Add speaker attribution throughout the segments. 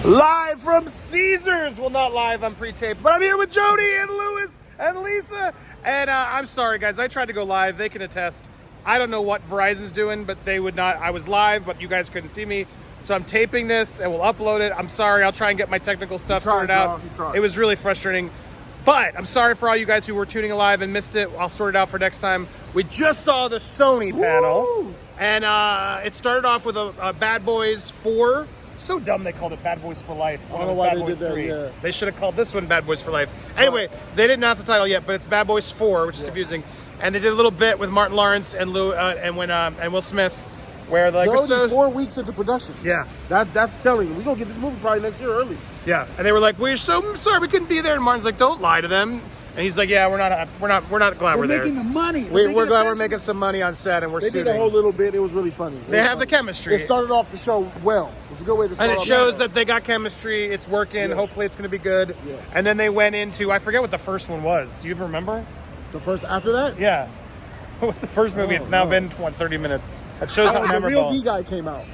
Speaker 1: Live from Caesars. Well, not live, I'm pre-taped, but I'm here with Jody and Lewis and Lisa. And I'm sorry, guys, I tried to go live. They can attest. I don't know what Verizon's doing, but they would not. I was live, but you guys couldn't see me. So I'm taping this and we'll upload it. I'm sorry, I'll try and get my technical stuff sorted out. It was really frustrating. But I'm sorry for all you guys who were tuning in live and missed it. I'll sort it out for next time. We just saw the Sony panel. And it started off with a Bad Boys 4. So dumb they called it Bad Boys for Life.
Speaker 2: I don't know why they did that, yeah.
Speaker 1: They should have called this one Bad Boys for Life. Anyway, they didn't announce the title yet, but it's Bad Boys 4, which is confusing. And they did a little bit with Martin Lawrence and Will Smith, where they're like,
Speaker 2: they're already 4 weeks into production.
Speaker 1: Yeah,
Speaker 2: that's telling. We're gonna get this movie probably next year early.
Speaker 1: Yeah, and they were like, "We're so sorry we couldn't be there." And Martin's like, "Don't lie to them." And he's like, "Yeah, we're not glad we're there.
Speaker 3: Making the money.
Speaker 1: We're glad we're making some money on set, and we're shooting."
Speaker 2: They did a whole little bit. It was really funny.
Speaker 1: They have the chemistry.
Speaker 2: It started off the show well. It was a good way to start.
Speaker 1: And it shows that they got chemistry. It's working. Yes. Hopefully, it's going to be good. Yeah. And then they went into, I forget what the first one was. Do you even remember?
Speaker 2: The first after that?
Speaker 1: Yeah. What was the first movie? It's now been 30 minutes. That shows how memorable.
Speaker 2: The Real D guy came out.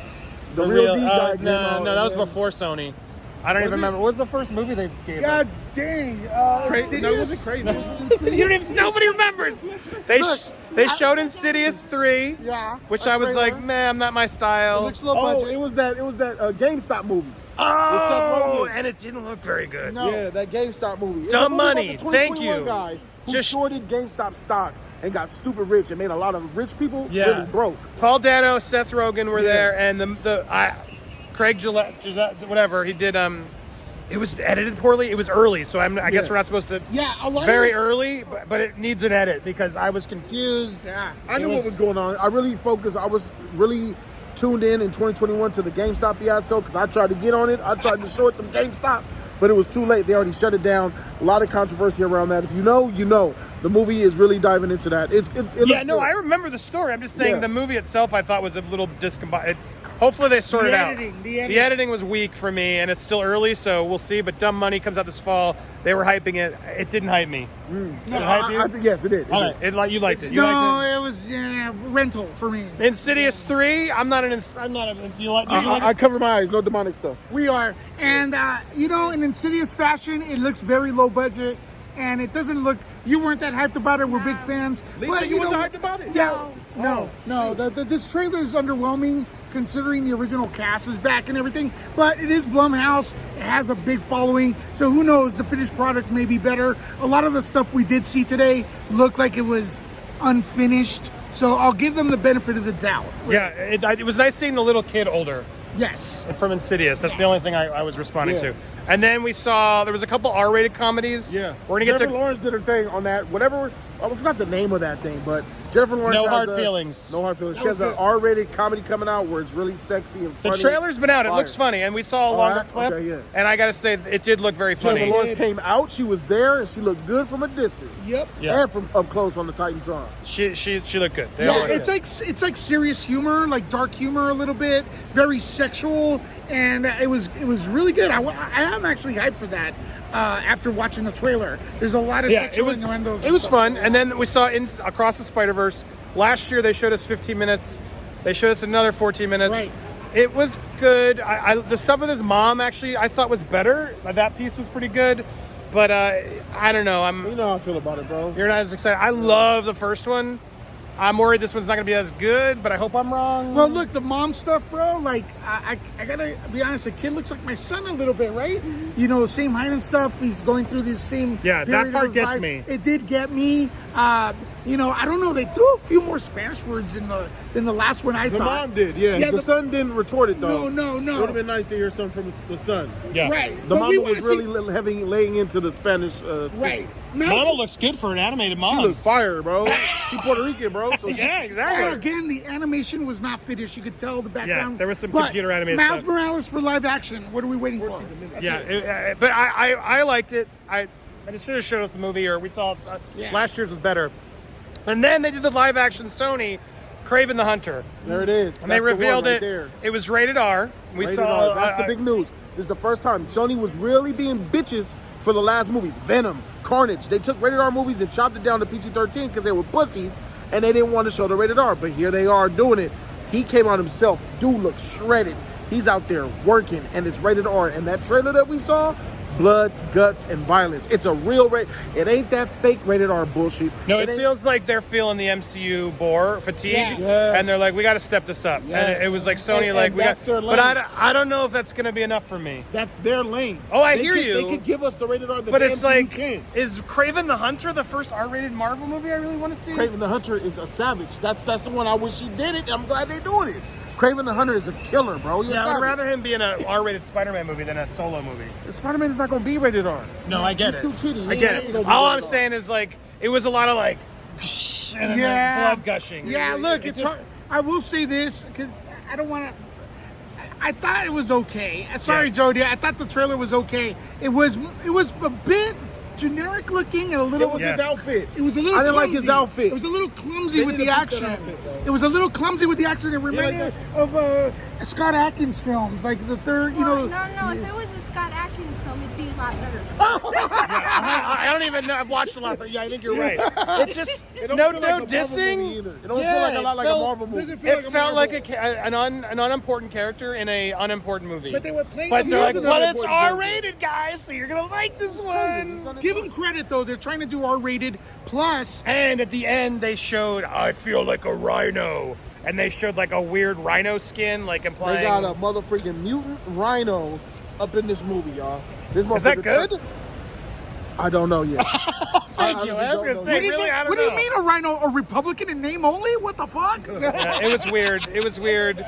Speaker 2: The Real D guy came out.
Speaker 1: No, that was before Sony. I don't even remember. What was the first movie they gave us?
Speaker 3: God dang.
Speaker 2: No, it wasn't Kraven.
Speaker 1: You don't even, nobody remembers. They showed Insidious 3, which I was like, man, not my style.
Speaker 2: It was that GameStop movie.
Speaker 1: Oh, and it didn't look very good.
Speaker 2: No. Yeah, that GameStop movie.
Speaker 1: Dumb money.
Speaker 2: It's a movie about the
Speaker 1: Thank you.
Speaker 2: Guy who shorted GameStop stock and got stupid rich and made a lot of rich people really broke.
Speaker 1: Paul Dano, Seth Rogen were there, and Craig Gillette, whatever he did. It was edited poorly. It was early, so I guess we're not supposed to.
Speaker 3: Yeah, a lot
Speaker 1: very early, but it needs an edit because I was confused.
Speaker 3: Yeah,
Speaker 2: I knew what was going on. I really focused. I was really tuned in 2021 to the GameStop fiasco because I tried to get on it. I tried to short some GameStop, but it was too late. They already shut it down. A lot of controversy around that. If you know, you know. The movie is really diving into that. It looks good.
Speaker 1: I remember the story. I'm just saying the movie itself I thought was a little discombobulated. Hopefully they sort it out.
Speaker 3: The
Speaker 1: editing was weak for me, and it's still early, so we'll see. But Dumb Money comes out this fall. They were hyping it. It didn't hype me.
Speaker 3: No,
Speaker 1: did it hype you?
Speaker 2: I think yes, it did.
Speaker 1: You liked it.
Speaker 3: It was rental for me.
Speaker 1: Insidious 3. I'm not.
Speaker 2: I cover my eyes. No demonic stuff.
Speaker 3: We are, and in Insidious fashion, it looks very low budget. And it doesn't look. You weren't that hyped about it. We're big fans.
Speaker 2: Lisa, you wasn't hyped about it?
Speaker 3: Yeah. No. This trailer is underwhelming considering the original cast is back and everything. But it is Blumhouse. It has a big following. So who knows? The finished product may be better. A lot of the stuff we did see today looked like it was unfinished. So I'll give them the benefit of the doubt.
Speaker 1: Yeah, it was nice seeing the little kid older.
Speaker 3: Yes.
Speaker 1: From Insidious. That's the only thing I was responding to. And then we saw, there was a couple R-rated comedies.
Speaker 2: Yeah.
Speaker 1: We're gonna
Speaker 2: Jennifer Lawrence did her thing on that. Whatever, I forgot the name of that thing, but Jennifer Lawrence
Speaker 1: No Hard Feelings.
Speaker 2: No Hard Feelings. She has an R-rated comedy coming out where it's really sexy and funny.
Speaker 1: The trailer's been out. It looks funny. And we saw a longer clip.
Speaker 2: Okay,
Speaker 1: and I gotta say, it did look very funny.
Speaker 2: Jennifer Lawrence came out. She was there, and she looked good from a distance.
Speaker 3: Yep.
Speaker 2: Yeah. And from up close on the Titantron.
Speaker 1: She looked good.
Speaker 3: It's like serious humor, like dark humor a little bit, very sexual, and it was really good. I am actually hyped for that. After watching the trailer, there's a lot of sexual innuendos.
Speaker 1: It was fun, and then we saw Across the Spider-Verse. Last year they showed us 15 minutes. They showed us another 14 minutes.
Speaker 3: Right.
Speaker 1: It was good. The stuff with his mom actually I thought was better. That piece was pretty good, but I don't know.
Speaker 2: You know how I feel about it, bro.
Speaker 1: You're not as excited. I love the first one. I'm worried this one's not going to be as good, but I hope I'm wrong.
Speaker 3: Well, look, the mom stuff, bro, like, I got to be honest, the kid looks like my son a little bit, right? You know, same height and stuff. He's going through this same
Speaker 1: that part gets
Speaker 3: life.
Speaker 1: me.
Speaker 3: It did get me. I don't know. They threw a few more Spanish words in the last one, I thought.
Speaker 2: The mom did, yeah. The son didn't retort it, though.
Speaker 3: No.
Speaker 2: It would have been nice to hear something from the son.
Speaker 1: Yeah.
Speaker 3: Right.
Speaker 2: The mama was really laying into the Spanish speaking.
Speaker 3: Right.
Speaker 1: Mama looks good for an animated mom.
Speaker 2: She looked fire, bro. She Puerto Rican, bro. So
Speaker 1: yeah, exactly.
Speaker 3: Again, the animation was not finished. You could tell the background.
Speaker 1: Yeah, there was some computer animated
Speaker 3: Miles
Speaker 1: stuff.
Speaker 3: Morales for live action. What are we waiting for?
Speaker 1: But I liked it. I just should have showed us the movie, or we saw it. Last year's was better. And then they did the live action Sony, Kraven the Hunter.
Speaker 2: There it is.
Speaker 1: And they revealed it. It was rated R.
Speaker 2: Rated R. That's the big news. This is the first time Sony was really being bitches for the last movies. Venom, Carnage. They took rated R movies and chopped it down to PG-13 because they were pussies and they didn't want to show the rated R. But here they are doing it. He came out himself. Dude looks shredded. He's out there working, and it's rated R. And that trailer that we saw, blood, guts, and violence. It's a real It ain't that fake rated R bullshit.
Speaker 1: No, it feels like they're feeling the MCU bore fatigue,
Speaker 2: Yes.
Speaker 1: and they're like, we got to step this up.
Speaker 2: Yes.
Speaker 1: And it was like Sony,
Speaker 2: And
Speaker 1: like we
Speaker 2: that's
Speaker 1: got.
Speaker 2: their
Speaker 1: But
Speaker 2: lane.
Speaker 1: I don't know if that's going to be enough for me.
Speaker 2: That's their lane.
Speaker 1: Oh, I
Speaker 2: They
Speaker 1: hear
Speaker 2: could-
Speaker 1: you.
Speaker 2: They could give us the rated R that
Speaker 1: But
Speaker 2: the
Speaker 1: it's
Speaker 2: MCU
Speaker 1: like,
Speaker 2: can.
Speaker 1: is Kraven the Hunter the first R-rated Marvel movie I really want to see?
Speaker 2: Kraven the Hunter is a savage. That's the one I wish he did it. I'm glad they doing it. Kraven the Hunter is a killer, bro. He's a
Speaker 1: Yeah, I would
Speaker 2: savage.
Speaker 1: rather him be in a R-rated Spider-Man movie than a solo movie.
Speaker 2: Spider-Man is not going to be rated R.
Speaker 1: No, I get
Speaker 2: He's
Speaker 1: it.
Speaker 2: too kiddie.
Speaker 1: I
Speaker 2: He
Speaker 1: get
Speaker 2: ain't
Speaker 1: it.
Speaker 2: gonna be
Speaker 1: All
Speaker 2: rated
Speaker 1: I'm
Speaker 2: R.
Speaker 1: saying is like, it was a lot of like, and then
Speaker 3: Yeah.
Speaker 1: like blood gushing.
Speaker 3: Yeah, look, it's
Speaker 1: just-
Speaker 3: hard. I will say this because I don't want to. I thought it was okay. Sorry,
Speaker 1: Yes.
Speaker 3: Jody. I thought the trailer was okay. It was a bit generic looking and a little.
Speaker 2: It was
Speaker 1: Yes.
Speaker 2: his outfit.
Speaker 3: It was a little.
Speaker 2: I didn't like
Speaker 3: clumsy.
Speaker 2: his outfit.
Speaker 3: It was a little clumsy
Speaker 2: They
Speaker 3: with
Speaker 2: need
Speaker 3: the
Speaker 2: to fix that
Speaker 3: action.
Speaker 2: outfit, though.
Speaker 3: It was a little clumsy with the action. It reminded
Speaker 2: like
Speaker 3: me of Scott Atkins films, like the third. You know.
Speaker 4: No, if it was a Scott Atkins film, it'd be a lot better.
Speaker 1: I don't even know. I've watched a lot, but yeah, I think you're right. It just
Speaker 2: It don't
Speaker 1: no
Speaker 2: feel like a Marvel
Speaker 1: dissing.
Speaker 2: movie either. It don't feel like a lot like a Marvel movie.
Speaker 1: It felt like an unimportant character in a unimportant movie.
Speaker 3: But they were playing.
Speaker 1: But
Speaker 3: the
Speaker 1: they're like,
Speaker 3: music.
Speaker 1: but it's R-rated, guys, so you're gonna like this one.
Speaker 3: Give them credit though; they're trying to do R-rated plus.
Speaker 1: And at the end, they showed, I feel like a rhino, and they showed like a weird rhino skin, like implying.
Speaker 2: They got a motherfucking mutant rhino up in this movie, y'all. This
Speaker 1: Is that
Speaker 2: motherfucker
Speaker 1: good?
Speaker 2: I don't know yet.
Speaker 1: Thank you. I was gonna say,
Speaker 3: What, is
Speaker 1: really,
Speaker 3: it,
Speaker 1: I don't
Speaker 3: what do
Speaker 1: know.
Speaker 3: you mean a rhino? A Republican in name only? What the fuck?
Speaker 1: Yeah, it was weird. It was weird.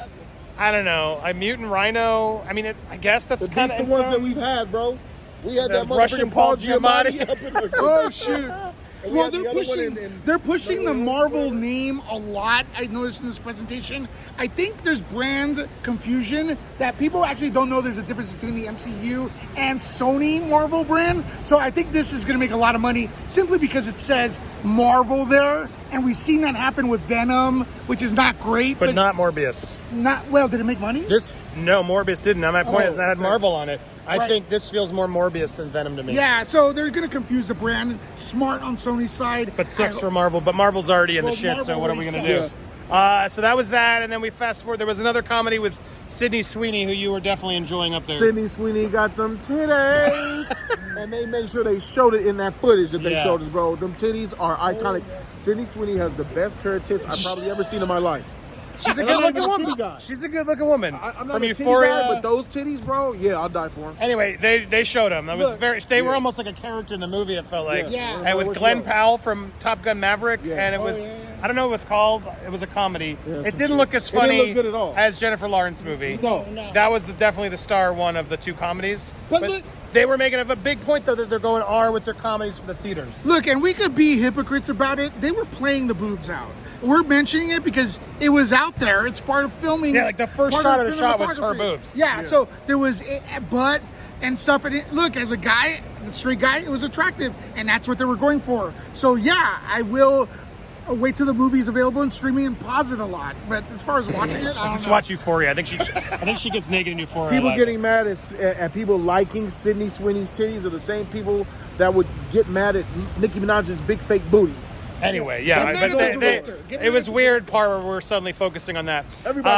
Speaker 1: I don't know. A mutant rhino. I mean, I guess that's
Speaker 2: The
Speaker 1: kind
Speaker 2: beats
Speaker 1: of
Speaker 2: the ones that we've had, bro. We had
Speaker 1: The
Speaker 2: that
Speaker 1: Russian
Speaker 2: motherfucking
Speaker 1: Paul
Speaker 2: Paul Giamatti
Speaker 1: Giamatti.
Speaker 2: up in there.
Speaker 3: Oh shoot!
Speaker 2: And we
Speaker 3: Well,
Speaker 2: had the
Speaker 3: they're
Speaker 2: other one
Speaker 3: pushing.
Speaker 2: in-
Speaker 3: They're pushing the
Speaker 2: Northern
Speaker 3: Marvel
Speaker 2: Florida.
Speaker 3: name a lot. I noticed in this presentation. I think there's brand confusion that people actually don't know. There's a difference between the MCU and Sony Marvel brand. So I think this is going to make a lot of money simply because it says Marvel there, and we've seen that happen with Venom, which is not great.
Speaker 1: but not Morbius.
Speaker 3: not well. Did it make money?
Speaker 1: No, Morbius didn't. Now my point is that had
Speaker 3: okay.
Speaker 1: Marvel on it. I
Speaker 3: Right.
Speaker 1: think this feels more Morbius than Venom to me.
Speaker 3: Yeah, so they're going to confuse the brand. Smart on Sony's side,
Speaker 1: But sucks
Speaker 3: I-
Speaker 1: for Marvel. But Marvel's already in
Speaker 3: Well,
Speaker 1: the shit, so
Speaker 3: Marvel
Speaker 1: what are we
Speaker 3: already
Speaker 1: going to do?
Speaker 3: sucks.
Speaker 1: So that was that, and then we fast forward. There was another comedy with Sydney Sweeney, who you were definitely enjoying up there.
Speaker 2: Sydney Sweeney got them titties. And they made sure they showed it in that footage that they
Speaker 1: Yeah.
Speaker 2: showed us, bro. Them titties are iconic. Sydney Sweeney has the best pair of tits I've probably ever seen in my life.
Speaker 1: She's a
Speaker 2: And I'm not
Speaker 1: good-looking
Speaker 2: even a
Speaker 1: woman.
Speaker 2: titty guy.
Speaker 1: She's a good-looking woman.
Speaker 2: I'm not
Speaker 1: From
Speaker 2: a titty
Speaker 1: Euphoria.
Speaker 2: guy, but those titties, bro, yeah, I'll die for them.
Speaker 1: Anyway, they showed them. That was
Speaker 2: Look,
Speaker 1: they were
Speaker 2: yeah.
Speaker 1: almost like a character in the movie. It felt like.
Speaker 3: Yeah.
Speaker 1: And with
Speaker 2: Where's
Speaker 1: Glenn
Speaker 2: she go?
Speaker 1: Powell from Top Gun Maverick,
Speaker 2: Yeah.
Speaker 1: and it
Speaker 2: Oh,
Speaker 1: was
Speaker 2: yeah, yeah.
Speaker 1: I don't know what it was called. It was a comedy.
Speaker 2: Yeah,
Speaker 1: it
Speaker 2: some
Speaker 1: didn't
Speaker 2: shit.
Speaker 1: look as
Speaker 2: It didn't
Speaker 1: funny
Speaker 2: look good at all.
Speaker 1: as Jennifer Lawrence movie.
Speaker 2: No.
Speaker 1: That was definitely the star one of the two comedies.
Speaker 3: But look-
Speaker 1: they were making a big point though that they're going R with their comedies for the theaters.
Speaker 3: Look, and we could be hypocrites about it. They were playing the boobs out. We're mentioning it because it was out there. It's part of filming.
Speaker 1: Yeah, like the first
Speaker 3: Part
Speaker 1: shot of the shot was her
Speaker 3: cinematography.
Speaker 1: boobs.
Speaker 3: Yeah, so there was a butt and stuff. And look, as a guy, the straight guy, it was attractive, and that's what they were going for. So yeah, I will wait till the movie's available and streaming and pause it a lot. But as far as watching it, I don't
Speaker 1: Just
Speaker 3: know.
Speaker 1: watch Euphoria. I think she gets naked in Euphoria.
Speaker 2: People
Speaker 1: like-
Speaker 2: getting mad at people liking Sydney Sweeney's titties are the same people that would get mad at Nicki Minaj's big fake booty.
Speaker 1: Anyway, yeah,
Speaker 3: That's
Speaker 1: but
Speaker 3: not a director. Get
Speaker 1: it was
Speaker 3: rid of
Speaker 1: weird part where we're suddenly focusing on that.
Speaker 2: Everybody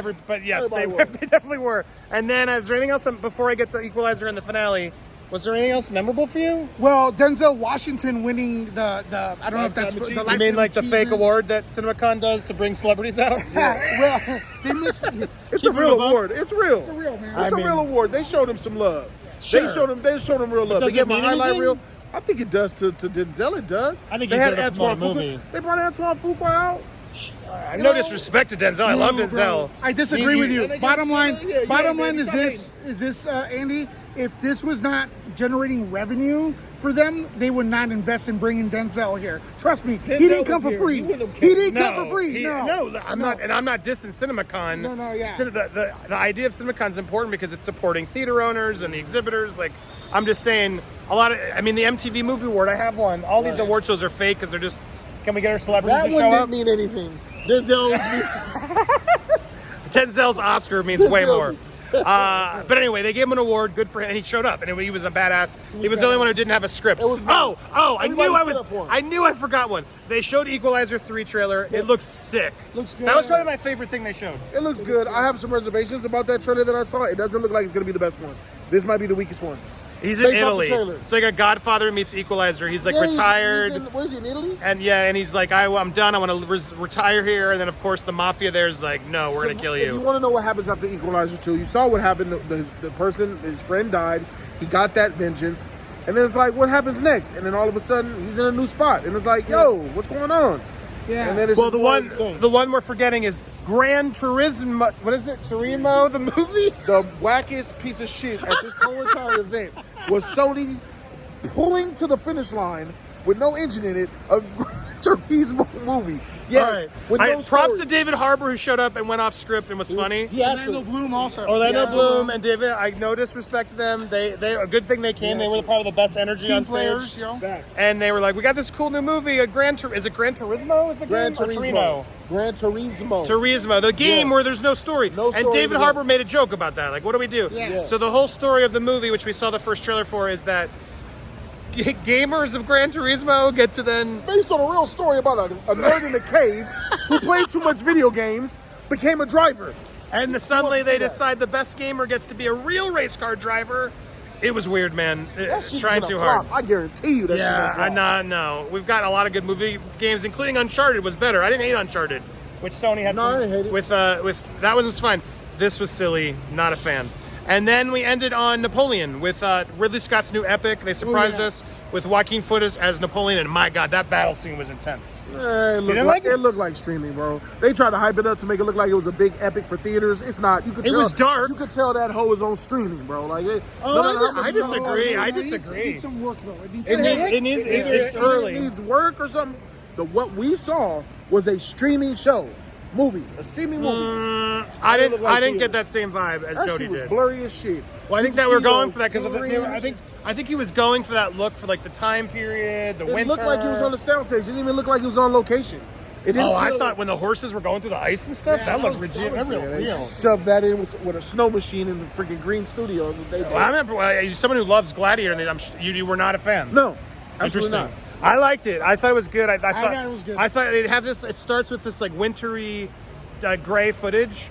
Speaker 2: was.
Speaker 1: But yes,
Speaker 2: Everybody was.
Speaker 1: they definitely were. And then, is there anything else before I get to Equalizer and the finale? Was there anything else memorable for you?
Speaker 3: Well, Denzel Washington winning the I don't know if that's
Speaker 2: Lifetime
Speaker 3: the
Speaker 2: achievement.
Speaker 1: I mean, like the fake
Speaker 3: achievement.
Speaker 1: award that CinemaCon does to bring celebrities out.
Speaker 3: Well, they missed.
Speaker 2: It's a
Speaker 1: Keep
Speaker 2: real
Speaker 1: it above.
Speaker 2: award. It's real.
Speaker 3: It's a real, man.
Speaker 2: It's
Speaker 1: I
Speaker 2: a
Speaker 1: mean-
Speaker 2: real award. They showed him some love.
Speaker 1: Sure.
Speaker 2: They showed him real love.
Speaker 1: does
Speaker 2: They gave
Speaker 1: it
Speaker 2: him a
Speaker 1: mean
Speaker 2: highlight
Speaker 1: anything?
Speaker 2: reel. I think it does to Denzel. It does.
Speaker 1: I think
Speaker 2: they
Speaker 1: he's
Speaker 2: had
Speaker 1: there to promote
Speaker 2: Antoine
Speaker 1: a movie.
Speaker 2: Fuqua. They brought Antoine Fuqua out.
Speaker 1: I have no disrespect to Denzel. I love
Speaker 3: No,
Speaker 1: Denzel.
Speaker 3: bro. I disagree
Speaker 1: You-
Speaker 3: with you.
Speaker 2: and they
Speaker 3: Bottom
Speaker 2: got-
Speaker 3: line,
Speaker 2: yeah,
Speaker 3: bottom
Speaker 2: yeah,
Speaker 3: line
Speaker 2: baby,
Speaker 3: is this, Andy? If this was not generating revenue for them, they would not invest in bringing Denzel here. Trust me, he didn't come for
Speaker 2: was here.
Speaker 3: free.
Speaker 2: He wouldn't have
Speaker 3: He
Speaker 2: kept-
Speaker 3: didn't come for free.
Speaker 1: I'm not, and I'm not dissing CinemaCon.
Speaker 3: No, yeah.
Speaker 1: The idea of CinemaCon is important because it's supporting theater owners and the exhibitors. Like, I'm just saying, the MTV Movie Award, I have one. All these award shows are fake because they're just, can we get our celebrities
Speaker 2: That
Speaker 1: to
Speaker 2: one
Speaker 1: show
Speaker 2: didn't
Speaker 1: up?
Speaker 2: mean anything. Denzel's
Speaker 1: Denzel's Oscar means way
Speaker 2: Denzel.
Speaker 1: more. But anyway, they gave him an award. Good for him. And he showed up, and he was a badass. He was the only one who didn't have a script.
Speaker 2: It was nice.
Speaker 1: I knew I forgot one. They showed Equalizer 3 trailer.
Speaker 2: Yes.
Speaker 1: It looks sick.
Speaker 3: Looks good.
Speaker 1: That was probably my favorite thing they showed.
Speaker 2: It looks good. I have some reservations about that trailer that I saw. It doesn't look like it's going to be the best one. This might be the weakest one.
Speaker 1: He's in
Speaker 2: Based off the
Speaker 1: Italy.
Speaker 2: trailer.
Speaker 1: It's like a Godfather meets Equalizer. He's like
Speaker 2: Yeah,
Speaker 1: retired.
Speaker 2: Where is he, in Italy?
Speaker 1: And he's like, I'm done. I want to retire here. And then, of course, the mafia there is like, no, we're going to kill
Speaker 2: If you
Speaker 1: you.
Speaker 2: want to know what happens after Equalizer 2, you saw what happened. The person, his friend died. He got that vengeance. And then it's like, what happens next? And then all of a sudden, he's in a new spot. And it's like, yo, what's going on?
Speaker 3: Yeah.
Speaker 2: And then it's
Speaker 1: Well,
Speaker 2: just
Speaker 1: the one we're forgetting is Gran Turismo. What is it? Turismo, the movie?
Speaker 2: the wackest piece of shit at this whole entire event was Sony pulling to the finish line with no engine in it a Gran Turismo movie. Yes,
Speaker 1: All right.
Speaker 2: with no
Speaker 1: Props
Speaker 2: story.
Speaker 1: to David Harbour, who showed up and went off script and was funny.
Speaker 2: He had
Speaker 3: Orlando
Speaker 2: to.
Speaker 3: Bloom also.
Speaker 1: Orlando
Speaker 3: Yeah.
Speaker 1: Bloom and David, I no disrespect to them. They a good thing they came.
Speaker 2: Yeah,
Speaker 1: They were probably the best energy
Speaker 3: Team
Speaker 1: on stage.
Speaker 3: players, yo.
Speaker 2: Facts.
Speaker 1: And they were like, we got this cool new movie, is it Gran Turismo? Is the
Speaker 2: Gran
Speaker 1: game? Or
Speaker 2: Turismo. Gran Turismo.
Speaker 1: Turismo, the game
Speaker 2: Yeah.
Speaker 1: where there's no story.
Speaker 2: No
Speaker 1: and
Speaker 2: story
Speaker 1: David
Speaker 2: in the
Speaker 1: Harbour
Speaker 2: game.
Speaker 1: made a joke about that. Like, what do we do?
Speaker 3: Yeah.
Speaker 1: So the whole story of the movie, which we saw the first trailer for, is that gamers of Gran Turismo get to then...
Speaker 2: Based on a real story about a nerd in a cave who played too much video games, became a driver.
Speaker 1: And suddenly
Speaker 2: wants to
Speaker 1: they
Speaker 2: see that?
Speaker 1: decide the best gamer gets to be a real race car driver. It was weird, man.
Speaker 2: That shit's
Speaker 1: Trying
Speaker 2: gonna
Speaker 1: too
Speaker 2: flop.
Speaker 1: hard.
Speaker 2: I guarantee you that shit's
Speaker 1: Yeah,
Speaker 2: gonna flop.
Speaker 1: no. We've got a lot of good movie games, including Uncharted was better. I didn't hate Uncharted, which Sony had.
Speaker 2: No, I didn't hate it.
Speaker 1: With that one was fine. This was silly. Not a fan. And then we ended on Napoleon with Ridley Scott's new epic. They surprised us with Joaquin Phoenix as Napoleon, and my God, that battle scene was intense.
Speaker 2: It
Speaker 1: didn't like it?
Speaker 2: looked like streaming, bro. They tried to hype it up to make it look like it was a big epic for theaters. It's not. You could
Speaker 1: It
Speaker 2: tell,
Speaker 1: was dark.
Speaker 2: You could tell that hoe was on streaming, bro. Like,
Speaker 1: I disagree. I
Speaker 3: It
Speaker 1: disagree.
Speaker 3: needs some work though. It needs
Speaker 1: It
Speaker 3: some
Speaker 1: needs-
Speaker 3: work.
Speaker 1: it needs-
Speaker 2: Either
Speaker 1: it's early.
Speaker 2: It needs work or something. What we saw was a streaming movie, a streaming movie.
Speaker 1: I
Speaker 2: It
Speaker 1: didn't.
Speaker 2: looked like
Speaker 1: I didn't
Speaker 2: theater.
Speaker 1: get that same vibe as
Speaker 2: That
Speaker 1: Jody
Speaker 2: shit was
Speaker 1: did.
Speaker 2: blurry as shit.
Speaker 1: Well, I think
Speaker 2: You
Speaker 1: that
Speaker 2: could
Speaker 1: we're
Speaker 2: see
Speaker 1: going
Speaker 2: those
Speaker 1: for that because
Speaker 2: frames.
Speaker 1: I think he was going for that look for like the time period, the
Speaker 2: It
Speaker 1: winter.
Speaker 2: looked like he was on the soundstage. It didn't even look like he was on location. It didn't
Speaker 1: Oh, I
Speaker 2: feel
Speaker 1: thought when the horses were going through the ice and stuff, that looked legit. That real.
Speaker 2: they shoved that in with a snow machine in the freaking green studio.
Speaker 1: Well, I remember someone who loves Gladiator, and you were not a fan.
Speaker 2: No, absolutely
Speaker 1: Interesting.
Speaker 2: not.
Speaker 1: I liked it. I thought it was good. I thought
Speaker 3: it was good.
Speaker 1: I thought it had this. It starts with this like wintry, gray footage,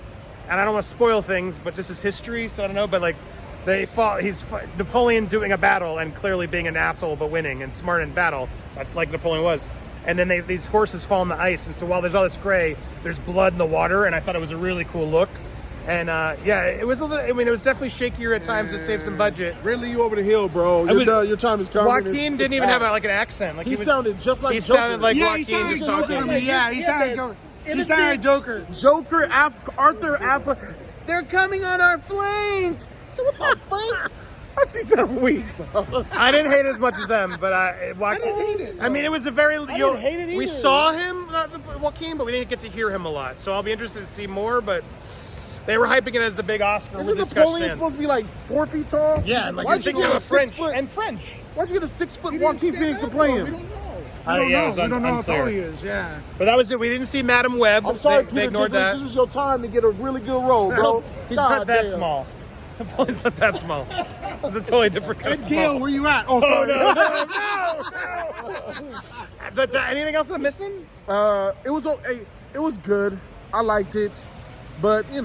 Speaker 1: and I don't want to spoil things, but this is history, so I don't know. But like, he's Napoleon doing a battle and clearly being an asshole, but winning and smart in battle, like Napoleon was. And then these horses fall in the ice, and so while there's all this gray, there's blood in the water, and I thought it was a really cool look. And it was a little. I mean, it was definitely shakier at times to save some budget.
Speaker 2: Ridley, you over the hill, bro. Your time is coming.
Speaker 1: Joaquin didn't even have like an accent. Like
Speaker 2: He sounded just like
Speaker 1: he
Speaker 2: Joker.
Speaker 1: sounded like
Speaker 3: Yeah, he
Speaker 1: Joaquin
Speaker 3: sounded
Speaker 1: just
Speaker 3: like
Speaker 1: talking.
Speaker 3: Joker. Yeah, he sounded like Joker. He sounded like Joker.
Speaker 2: Joker, Arthur, they're coming on our flank. So what the fuck? That shit sound weak, bro.
Speaker 1: I didn't hate it as much as them, but Joaquin,
Speaker 2: I didn't hate it.
Speaker 1: I mean, it was a very.
Speaker 2: didn't hate it
Speaker 1: We
Speaker 2: either.
Speaker 1: saw him, Joaquin, but we didn't get to hear him a lot. So I'll be interested to see more. But they were hyping it as the big Oscar
Speaker 2: Isn't
Speaker 1: with Scott
Speaker 2: Napoleon supposed to be like 4 feet tall?
Speaker 1: Yeah, and like
Speaker 2: Why'd
Speaker 1: you think
Speaker 2: you
Speaker 1: they
Speaker 2: get
Speaker 1: were
Speaker 2: a
Speaker 1: French
Speaker 2: 6 foot?
Speaker 1: and French.
Speaker 2: Why'd you get a 6 foot Joaquin Phoenix to play him?
Speaker 3: We don't know.
Speaker 1: Yeah, it was
Speaker 3: We don't know how
Speaker 1: unclear.
Speaker 3: tall he is. Yeah.
Speaker 1: But that was it. We didn't see Madam Web.
Speaker 2: I'm sorry,
Speaker 1: they
Speaker 2: Peter
Speaker 1: ignored
Speaker 2: Dinklage.
Speaker 1: that.
Speaker 2: This was your time to get a really good role, bro.
Speaker 1: He's
Speaker 2: God
Speaker 1: not that
Speaker 2: damn.
Speaker 1: small. Napoleon's not that small. It's a totally different kind of
Speaker 3: Hey, Gail,
Speaker 1: small.
Speaker 3: where you at? Oh,
Speaker 1: Oh
Speaker 3: sorry.
Speaker 1: no! But anything else I'm missing?
Speaker 2: It was okay. It was good. I liked it, but we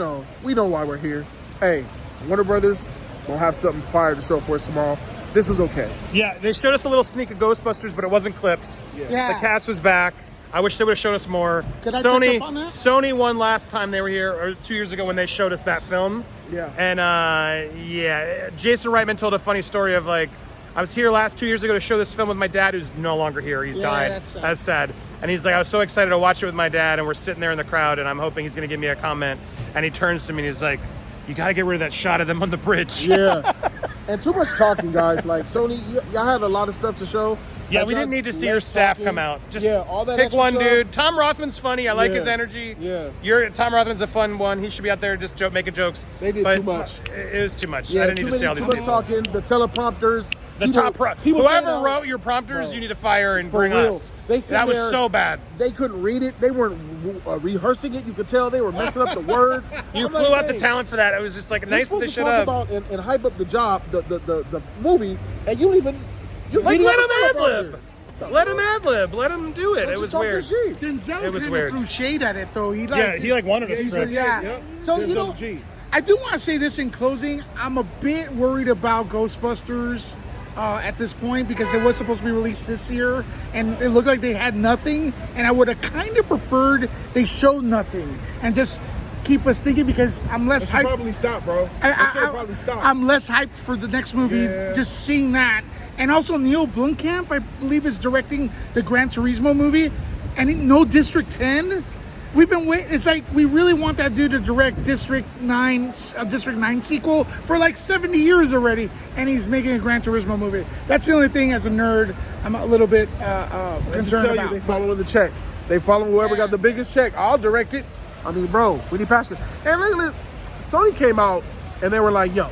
Speaker 2: know why we're here. Hey, Warner Brothers gonna have something fire to show for us tomorrow. This was okay.
Speaker 1: Yeah, they showed us a little sneak of Ghostbusters, but it wasn't clips.
Speaker 3: Yeah.
Speaker 1: The cast was back. I wish they would have shown us more.
Speaker 3: Could I
Speaker 1: Sony,
Speaker 3: catch up on that?
Speaker 1: Sony won last time they were here, or 2 years ago when they showed us that film.
Speaker 2: Yeah.
Speaker 1: And Jason Reitman told a funny story of like, I was here 2 years ago to show this film with my dad, who's no longer here. He's died.
Speaker 3: that's sad.
Speaker 1: That's sad. And he's like, I was so excited to watch it with my dad, and we're sitting there in the crowd, and I'm hoping he's going to give me a comment. And he turns to me and he's like, you got to get rid of that shot of them on the bridge.
Speaker 2: Yeah. And too much talking, guys. Like Sony, y'all had a lot of stuff to show,
Speaker 1: Yeah, we didn't need to see your staff come out. Just
Speaker 2: all that
Speaker 1: pick
Speaker 2: extra
Speaker 1: one
Speaker 2: stuff.
Speaker 1: dude. Tom Rothman's funny. I like his
Speaker 2: Yeah.
Speaker 1: energy.
Speaker 2: Yeah.
Speaker 1: Tom Rothman's a fun one. He should be out there just making jokes.
Speaker 2: They did
Speaker 1: But
Speaker 2: too much.
Speaker 1: It was too much.
Speaker 2: Yeah,
Speaker 1: I didn't need to see all
Speaker 2: too
Speaker 1: these
Speaker 2: much
Speaker 1: people.
Speaker 2: talking. The teleprompters.
Speaker 1: Whoever wrote your prompters, you need to fire and
Speaker 2: For
Speaker 1: bring
Speaker 2: real.
Speaker 1: us.
Speaker 2: They sit
Speaker 1: That was
Speaker 2: there-
Speaker 1: so bad.
Speaker 2: They couldn't read it. They weren't rehearsing it. You could tell they were messing up the words.
Speaker 1: You
Speaker 2: I'm
Speaker 1: flew
Speaker 2: like,
Speaker 1: out the
Speaker 2: hey,
Speaker 1: talent for that. It was just like
Speaker 2: You're
Speaker 1: nice that
Speaker 2: supposed
Speaker 1: they
Speaker 2: to
Speaker 1: should
Speaker 2: talk
Speaker 1: have.
Speaker 2: about and hype up the movie, and you don't even. You
Speaker 1: Like,
Speaker 2: leading
Speaker 1: let
Speaker 2: up
Speaker 1: him
Speaker 2: to
Speaker 1: ad
Speaker 2: the
Speaker 1: lib.
Speaker 2: teleprompter.
Speaker 1: Let him ad lib. Let him do it. It was weird.
Speaker 3: Denzel
Speaker 1: It was
Speaker 3: kind
Speaker 1: weird.
Speaker 3: of threw shade at it though. He
Speaker 1: wanted a
Speaker 3: he
Speaker 1: script.
Speaker 3: said, yeah.
Speaker 2: Yep.
Speaker 3: So
Speaker 2: Denzel
Speaker 3: you know,
Speaker 2: G.
Speaker 3: I do want to say this in closing. I'm a bit worried about Ghostbusters at this point because it was supposed to be released this year, and it looked like they had nothing. And I would have kind of preferred they showed nothing and just keep us thinking because I'm less
Speaker 2: They should
Speaker 3: hyped.
Speaker 2: probably stop, bro. They should probably stop.
Speaker 3: I'm less hyped for the next movie.
Speaker 2: Yeah.
Speaker 3: Just seeing that, and also Neil Blomkamp, I believe, is directing the Gran Turismo movie, and no District 10. We've been waiting. It's like we really want that dude to direct District 9 sequel for like 70 years already, and he's making a Gran Turismo movie. That's the only thing as a nerd I'm a little bit concerned about.
Speaker 2: They following the check. They follow whoever got the biggest check. I'll direct it. I mean, bro, we need passion. And lately, Sony came out and they were like, yo.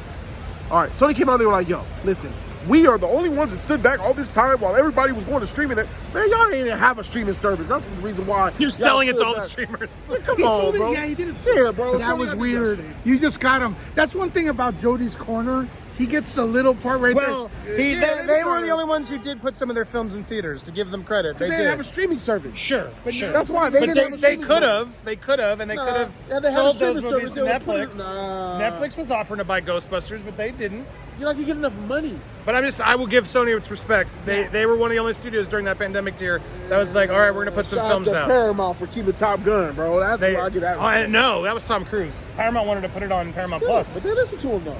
Speaker 2: All right, Sony came out and they were like, yo, listen, we are the only ones that stood back all this time while everybody was going to streaming it. Man, y'all didn't even have a streaming service. That's the reason why.
Speaker 1: You're
Speaker 2: y'all
Speaker 1: selling it to
Speaker 2: stood
Speaker 1: all the
Speaker 2: back.
Speaker 1: streamers.
Speaker 2: Come
Speaker 3: He
Speaker 2: on,
Speaker 3: sold it.
Speaker 2: bro.
Speaker 3: Yeah, he did.
Speaker 2: Yeah, bro.
Speaker 3: That
Speaker 2: Sony
Speaker 3: was
Speaker 2: got the
Speaker 3: weird.
Speaker 2: best shit.
Speaker 3: You just got him. That's one thing about Jody's Corner. He gets the little part right
Speaker 1: Well,
Speaker 3: there.
Speaker 1: they
Speaker 2: they
Speaker 1: were
Speaker 2: tried
Speaker 1: the
Speaker 2: to-
Speaker 1: only ones who did put some of their films in theaters, to give them credit. They
Speaker 2: They didn't have a
Speaker 1: did.
Speaker 2: streaming service.
Speaker 1: Sure.
Speaker 2: That's why they
Speaker 1: But
Speaker 2: didn't have a
Speaker 1: they
Speaker 2: streaming
Speaker 1: could
Speaker 2: service.
Speaker 1: have. They could have, and they
Speaker 2: Nah,
Speaker 1: could have
Speaker 2: yeah, they had a
Speaker 1: sold
Speaker 2: streaming
Speaker 1: those movies to
Speaker 2: service, they would put
Speaker 1: Netflix.
Speaker 2: it- Nah.
Speaker 1: Netflix was offering to buy Ghostbusters, but they didn't.
Speaker 2: You're not gonna get enough money.
Speaker 1: But I will give Sony its respect. They were one of the only studios during that pandemic tier that was like, all right, we're gonna put some
Speaker 2: Shout
Speaker 1: films
Speaker 2: to
Speaker 1: out.
Speaker 2: Paramount for keeping Top Gun, bro. That's why I get that.
Speaker 1: No, that was Tom Cruise. Paramount wanted to put it on Paramount Plus.
Speaker 2: But they listen to him though.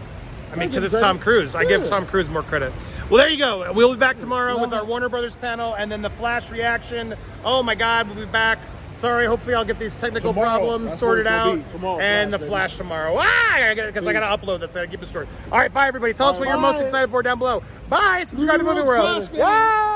Speaker 1: I mean, because it's Tom Cruise. I give Tom Cruise more credit. Well, there you go. We'll be back tomorrow with our Warner Brothers panel and then the Flash reaction. Oh my God, we'll be back. Sorry, hopefully I'll get these technical
Speaker 2: Tomorrow.
Speaker 1: problems
Speaker 2: That's
Speaker 1: sorted
Speaker 2: what it's gonna
Speaker 1: out.
Speaker 2: be. Tomorrow,
Speaker 1: and
Speaker 2: Flash,
Speaker 1: the
Speaker 2: baby.
Speaker 1: Flash tomorrow. Because I got to upload. That's how I keep it short. All right, bye everybody. Tell us what you're most
Speaker 2: Bye.
Speaker 1: excited for down below. Bye. Subscribe to
Speaker 3: Movie
Speaker 1: Movie
Speaker 3: World's
Speaker 1: World.
Speaker 3: Class, baby.
Speaker 1: Bye.